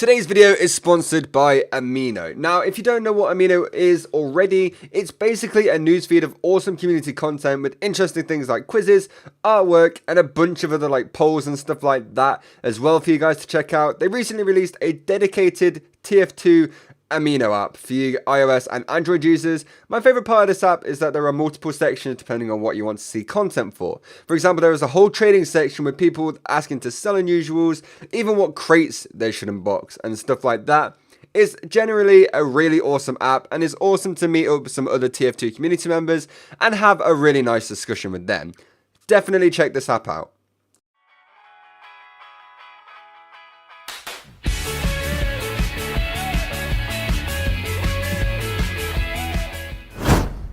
Today's video is sponsored by Amino. Now, if you don't know what Amino is already, it's basically a newsfeed of awesome community content with interesting things like quizzes, artwork, and a bunch of other like polls and stuff like that as well for you guys to check out. They recently released a dedicated TF2 Amino app for you iOS and Android users. My favorite part of this app is that there are multiple sections depending on what you want to see content for. For example, there is a whole trading section with people asking to sell unusuals, even what crates they should unbox and stuff like that. It's generally a really awesome app and it's awesome to meet up with some other TF2 community members and have a really nice discussion with them. Definitely check this app out.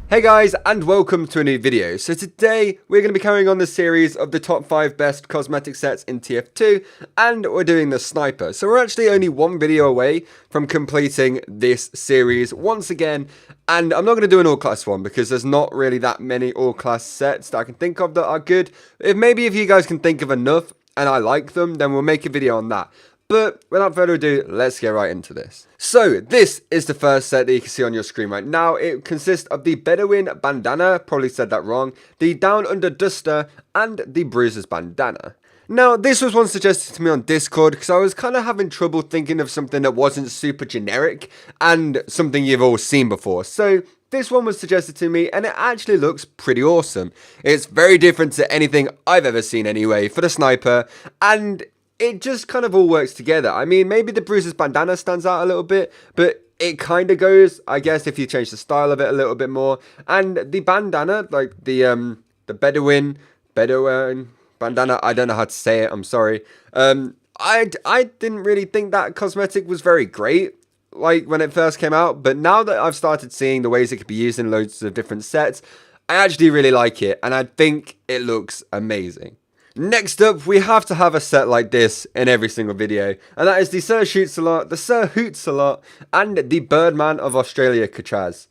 Hey guys, and welcome to a new video. So today we're going to be carrying on the series of the top 5 best cosmetic sets in TF2, and we're doing the sniper. So we're actually only one video away from completing this series once again, and I'm not going to do an all-class one because there's not really that many all-class sets that I can think of that are good. Maybe if you guys can think of enough and I like them, then we'll make a video on that. But without further ado, let's get right into this. So this is the first set that you can see on your screen right now. It consists of the Bedouin bandana, probably said that wrong, the Down Under Duster, and the Bruiser's bandana. Now, this was one suggested to me on Discord because I was kind of having trouble thinking of something that wasn't super generic and something you've all seen before. So this one was suggested to me and it actually looks pretty awesome. It's very different to anything I've ever seen anyway for the sniper, and it just kind of all works together. I mean, maybe the Bruiser's bandana stands out a little bit, but it kind of goes, I guess, if you change the style of it a little bit more. And the bandana, like the Bedouin bandana, I don't know how to say it, I'm sorry. I didn't really think that cosmetic was very great, like when it first came out, but now that I've started seeing the ways it could be used in loads of different sets, I actually really like it, and I think it looks amazing. Next up, we have to have a set like this in every single video, and that is the Sir Shoots a Lot, the Sir Hoots a Lot, and the Birdman of Australia Kachaz.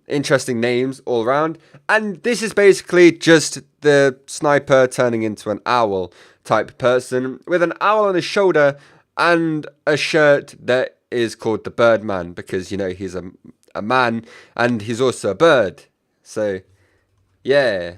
Interesting names all around, and this is basically just the sniper turning into an owl type person, with an owl on his shoulder and a shirt that is called the Birdman, because, you know, he's a man, and he's also a bird, so, yeah.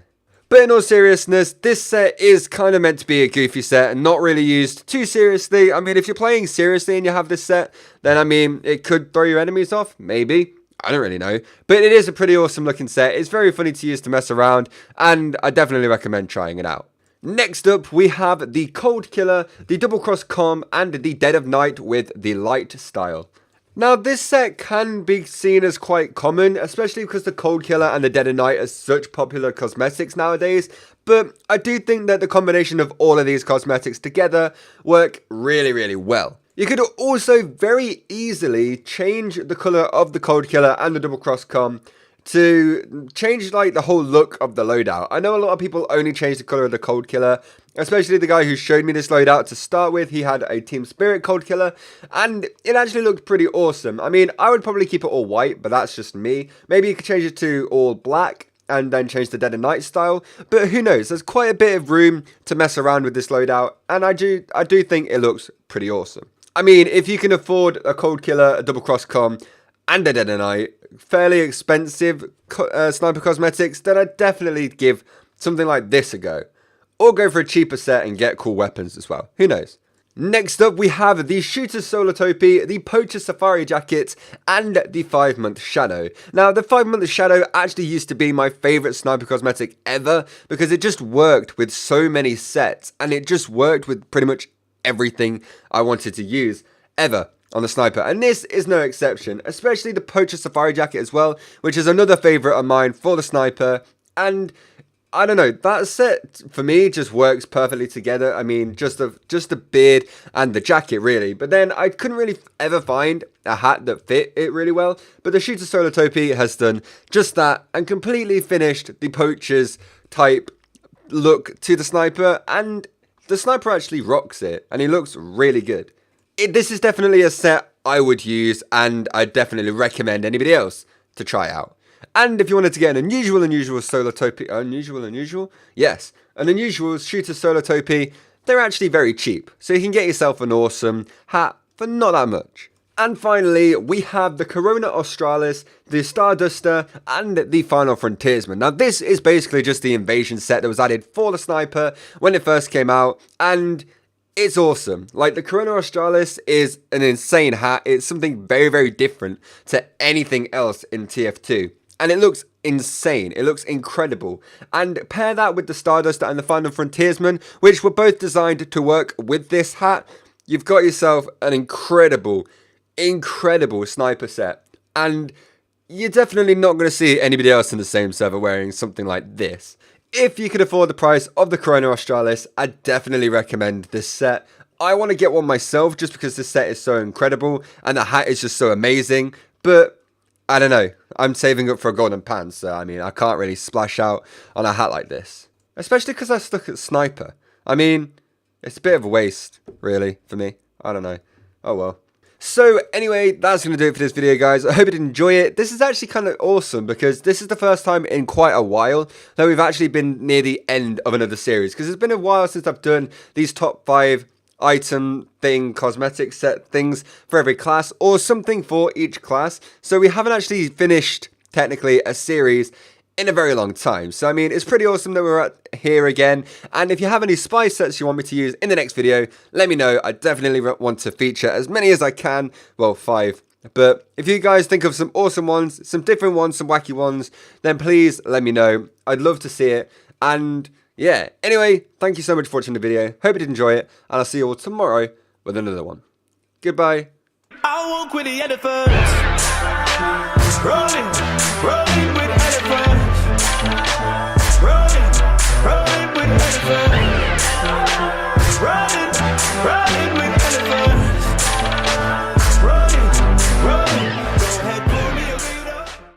But in all seriousness, this set is kind of meant to be a goofy set and not really used too seriously. I mean, if you're playing seriously and you have this set, then I mean, it could throw your enemies off, maybe. I don't really know. But it is a pretty awesome looking set. It's very funny to use to mess around, and I definitely recommend trying it out. Next up, we have the Cold Killer, the Double Cross Com, and the Dead of Night with the Light style. Now, this set can be seen as quite common, especially because the Cold Killer and the Dead of Night are such popular cosmetics nowadays, but I do think that the combination of all of these cosmetics together work really, really well. You could also very easily change the colour of the Cold Killer and the Double Cross Com to change like the whole look of the loadout. I know a lot of people only change the colour of the Cold Killer, especially the guy who showed me this loadout to start with. He had a Team Spirit Cold Killer, and it actually looked pretty awesome. I mean, I would probably keep it all white, but that's just me. Maybe you could change it to all black and then change the Dead of Night style, but who knows? There's quite a bit of room to mess around with this loadout, and I do think it looks pretty awesome. I mean, if you can afford a Cold Killer, a Double Cross Com, and a Dead of Night, fairly expensive sniper cosmetics, then I'd definitely give something like this a go. Or go for a cheaper set and get cool weapons as well. Who knows? Next up, we have the Shooter Solar Topi, the Poacher Safari Jacket, and the 5-month Shadow. Now, the 5-month Shadow actually used to be my favourite sniper cosmetic ever, because it just worked with so many sets, and it just worked with pretty much everything I wanted to use ever on the sniper, and this is no exception, especially the Poacher Safari Jacket as well, which is another favourite of mine for the sniper. And I don't know, that set for me just works perfectly together. I mean, just the beard and the jacket really, but then I couldn't really ever find a hat that fit it really well, but the Shooter Solar Topi has done just that and completely finished the Poacher's type look to the sniper, and the sniper actually rocks it and he looks really good. This is definitely a set I would use, and I definitely recommend anybody else to try out. And if you wanted to get an unusual Solar Topi, yes, an unusual Shooter Solar Topi, they're actually very cheap. So you can get yourself an awesome hat for not that much. And finally, we have the Corona Australis, the Starduster, and the Final Frontiersman. Now, this is basically just the invasion set that was added for the sniper when it first came out, and it's awesome. Like, the Corona Australis is an insane hat. It's something very, very different to anything else in TF2. And it looks insane. It looks incredible. And pair that with the Starduster and the Final Frontiersman, which were both designed to work with this hat, you've got yourself an incredible sniper set. And you're definitely not going to see anybody else in the same server wearing something like this. If you can afford the price of the Corona Australis, I definitely recommend this set. I want to get one myself just because this set is so incredible and the hat is just so amazing. But I don't know. I'm saving up for a golden pan, so I mean, I can't really splash out on a hat like this. Especially because I stuck at sniper. I mean, it's a bit of a waste, really, for me. I don't know. Oh well. So anyway, that's going to do it for this video, guys. I hope you did enjoy it. This is actually kind of awesome because this is the first time in quite a while that we've actually been near the end of another series. Because it's been a while since I've done these top 5 item thing, cosmetic set things for every class or something for each class. So we haven't actually finished, technically, a series in a very long time. So I mean, it's pretty awesome that we're here again. And if you have any spy sets you want me to use in the next video, let me know. I definitely want to feature as many as I can. Well, 5. But if you guys think of some awesome ones, some different ones, some wacky ones, then please let me know. I'd love to see it. And yeah, anyway, thank you so much for watching the video. Hope you did enjoy it. And I'll see you all tomorrow with another one. Goodbye. I won't quit the elephant. Rolling, rolling.